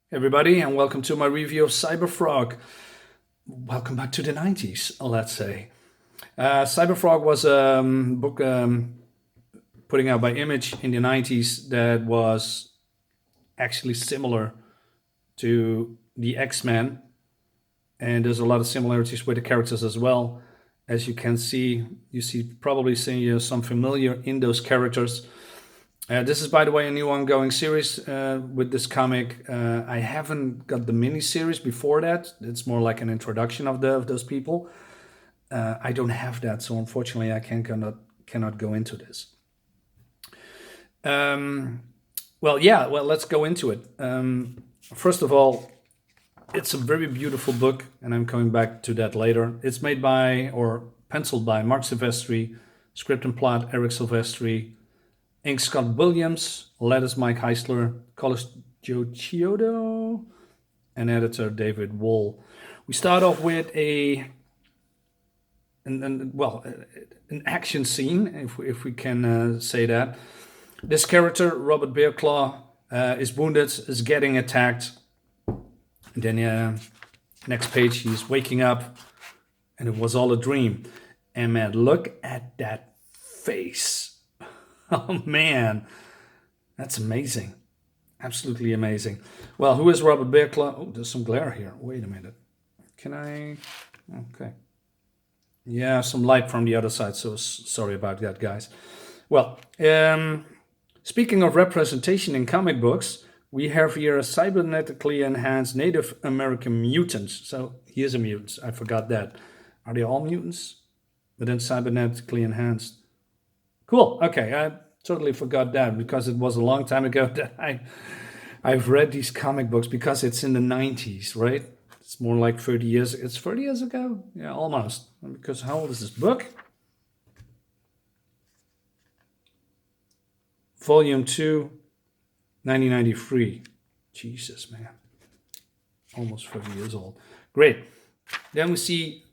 Everybody, and welcome to my review of Cyberfrog. Welcome back to the 90s, let's say. Cyberfrog was a book putting out by Image in the 90s that was actually similar to the X-Men, and there's a lot of similarities with the characters as well. As you can see, probably seeing some familiar in those characters. This is, by the way, a new ongoing series with this comic. I haven't got the mini series before that. It's more like an introduction of those people. I don't have that, so unfortunately, I cannot go into this. Well, let's go into it. First of all, it's a very beautiful book, and I'm coming back to that later. It's made by or penciled by Mark Silvestri, script and plot Eric Silvestri, ink Scott Williams, letters Mike Heisler, colors Joe Chiodo, and editor David Wool. We start off with an action scene, if we can say that. This character, Robert Bearclaw, is wounded, is getting attacked. And then next page, he's waking up, and it was all a dream. And man, look at that face. Oh man, that's amazing. Absolutely amazing. Well, who is Robert Bearclaw? Oh, there's some glare here. Wait a minute. Can I? Okay. Yeah, some light from the other side, so sorry about that, guys. Well, speaking of representation in comic books, we have here a cybernetically enhanced Native American mutant. So here's a mutant. I forgot that. Are they all mutants? But then cybernetically enhanced. Cool. Okay, I totally forgot that because it was a long time ago that I've read these comic books because it's in the 90s, right? It's more like 30 years. It's 30 years ago? Yeah, almost. Because how old is this book? Volume 2, 1993. Jesus, man. Almost 30 years old. Great. Then we see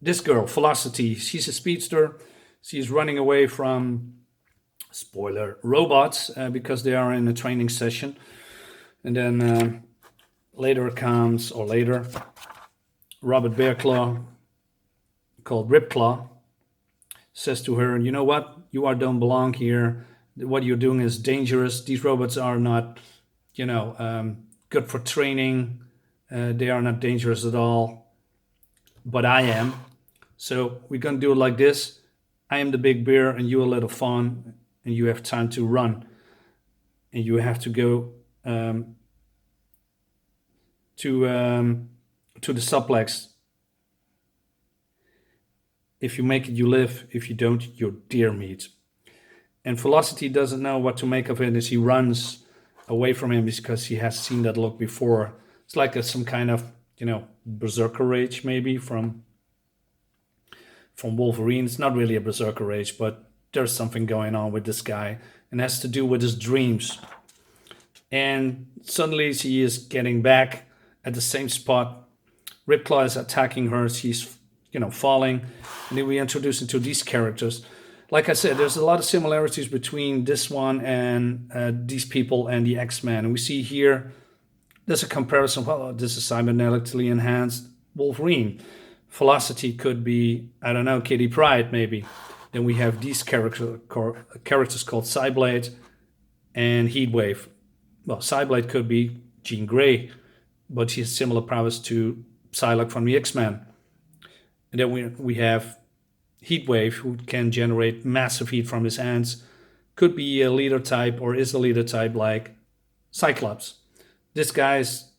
this girl, Velocity. She's a speedster. She's running away from, spoiler, robots because they are in a training session. And then later, Robert Bearclaw, called Ripclaw, says to her, you know what? You don't belong here. What you're doing is dangerous. These robots are not, good for training. They are not dangerous at all. But I am. So we're going to do it like this. I am the big bear and you a little fawn, and you have time to run. And you have to go to the suplex. If you make it, you live. If you don't, you're deer meat. And Velocity doesn't know what to make of it as he runs away from him because he has seen that look before. It's like some kind of, berserker rage maybe from Wolverine. It's not really a berserker rage, but there's something going on with this guy, and it has to do with his dreams. And suddenly she is getting back at the same spot. Ripclaw is attacking her. She's, falling. And then we introduce into these characters. Like I said, there's a lot of similarities between this one and these people and the X-Men. And we see here, there's a comparison. Well, this is cybernetically enhanced Wolverine. Velocity could be, I don't know, Kitty Pryde maybe. Then we have these characters called Cyblade and Heatwave. Well, Cyblade could be Jean Grey, but she has similar powers to Psylocke from the X-Men. And then we have Heatwave, who can generate massive heat from his hands. Could be a leader type or is a leader type like Cyclops. This guy's,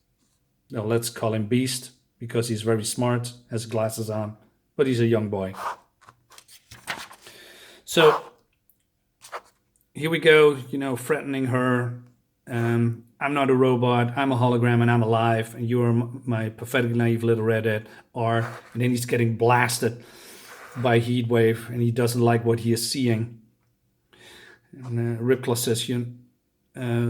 let's call him Beast, because he's very smart, has glasses on, but he's a young boy. So here we go, threatening her. I'm not a robot, I'm a hologram and I'm alive, and you're my pathetically naive little redhead. And then he's getting blasted by Heatwave, and he doesn't like what he is seeing. And Ripclaw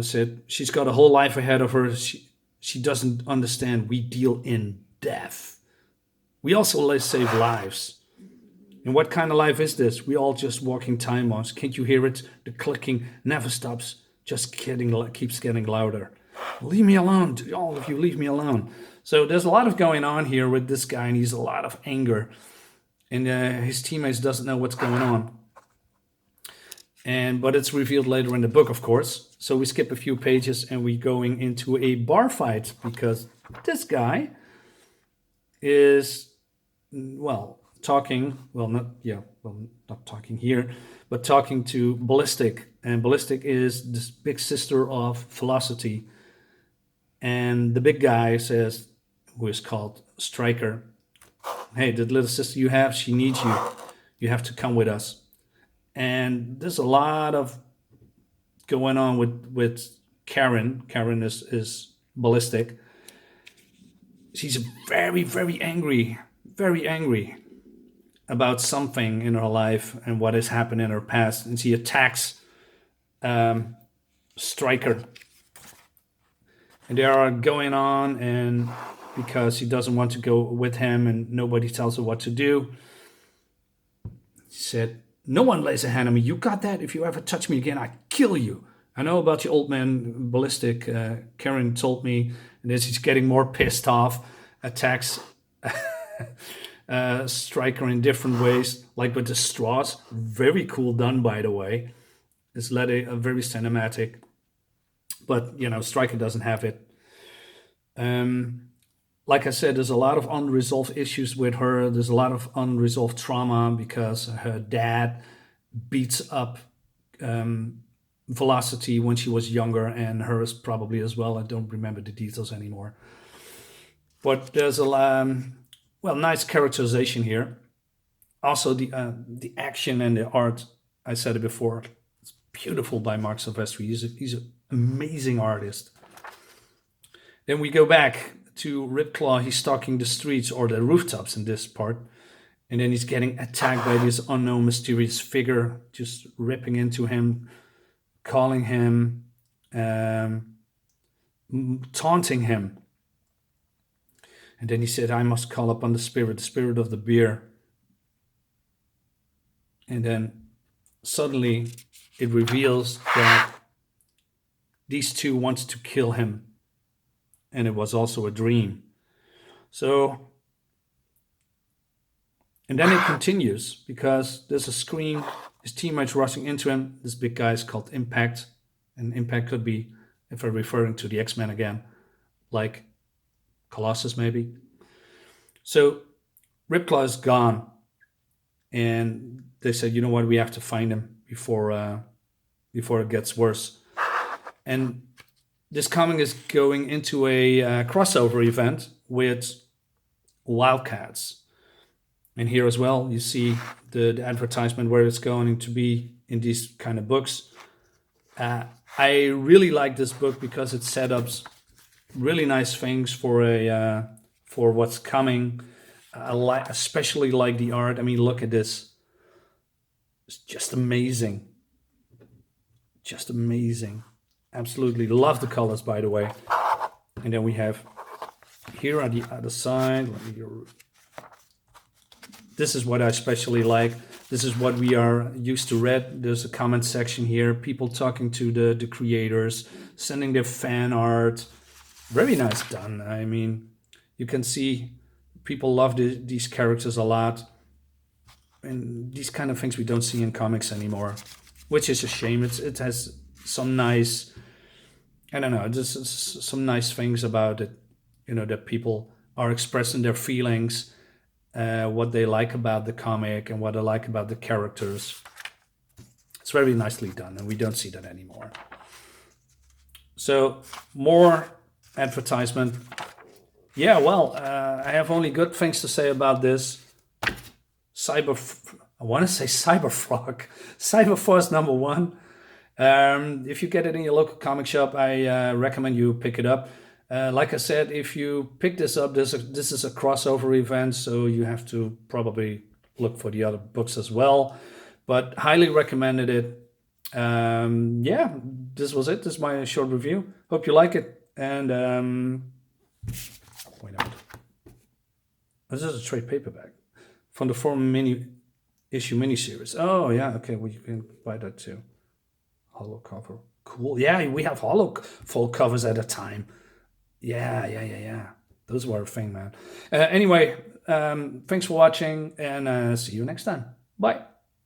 said she's got a whole life ahead of her. She doesn't understand. We deal in death. We also save lives. And what kind of life is this? We all just walking time bombs. Can't you hear it? The clicking never stops. Just keeps getting louder. Leave me alone. All of you, leave me alone. So there's a lot of going on here with this guy, and he's a lot of anger. And his teammates doesn't know what's going on. But it's revealed later in the book, of course. So we skip a few pages and we're going into a bar fight because this guy is, not talking here, but talking to Ballistic. And Ballistic is this big sister of Velocity. And the big guy says, who is called Stryker, hey, the little sister you have, she needs you. You have to come with us. And there's a lot of going on with Karen. Karen is Ballistic. She's very, very angry about something in her life and what has happened in her past. And she attacks Stryker. And they are going on, and because she doesn't want to go with him and nobody tells her what to do, she said, no one lays a hand on me. You got that? If you ever touch me again, I kill you. I know about your old man, Ballistic. Karen told me. And then she's getting more pissed off, attacks Stryker in different ways, like with the straws. Very cool done, by the way. It's very cinematic. But, Stryker doesn't have it. Like I said, there's a lot of unresolved issues with her. There's a lot of unresolved trauma because her dad beats up Velocity when she was younger, and hers probably as well. I don't remember the details anymore. But there's nice characterization here. Also, the action and the art, I said it before, it's beautiful by Mark Silvestri. He's an amazing artist. Then we go back to Ripclaw. He's stalking the streets or the rooftops in this part. And then he's getting attacked by this unknown mysterious figure, just ripping into him, calling him, taunting him. And then he said, I must call upon the spirit of the beer. And then suddenly it reveals that these two wanted to kill him. And it was also a dream. So, and then it continues because there's a scream. His teammates rushing into him. This big guy is called Impact. And Impact could be, if I'm referring to the X-Men again, like Colossus maybe. So Ripclaw is gone. And they said, you know what, we have to find him before it gets worse. And this comic is going into a crossover event with Wildcats. And here as well, you see the advertisement where it's going to be in these kind of books. I really like this book because it set up really nice things for what's coming. I especially like the art. I mean, look at this. It's just amazing. Just amazing. Absolutely love the colors, by the way. And then we have here on the other side. This is what I especially like. This is what we are used to read. There's a comment section here. People talking to the creators, sending their fan art. Very nice done. I mean, you can see people love these characters a lot. And these kind of things we don't see in comics anymore, which is a shame. It has some nice, I don't know, just some nice things about it, that people are expressing their feelings, what they like about the comic and what they like about the characters. It's very nicely done, and we don't see that anymore. So, more advertisement. Yeah, well, I have only good things to say about this. Cyberforce #1. If you get it in your local comic shop, I recommend you pick it up. Like I said, if you pick this up, this is a crossover event, so you have to probably look for the other books as well. But highly recommended it. Yeah, this was it. This is my short review. Hope you like it. And wait a minute. This is a trade paperback from the Forum issue miniseries. Oh yeah, okay. Well, you can buy that too. Hollow Cool. Yeah, we have hollow full covers at a time. Yeah. Those were a thing, man. Anyway, thanks for watching, and see you next time. Bye.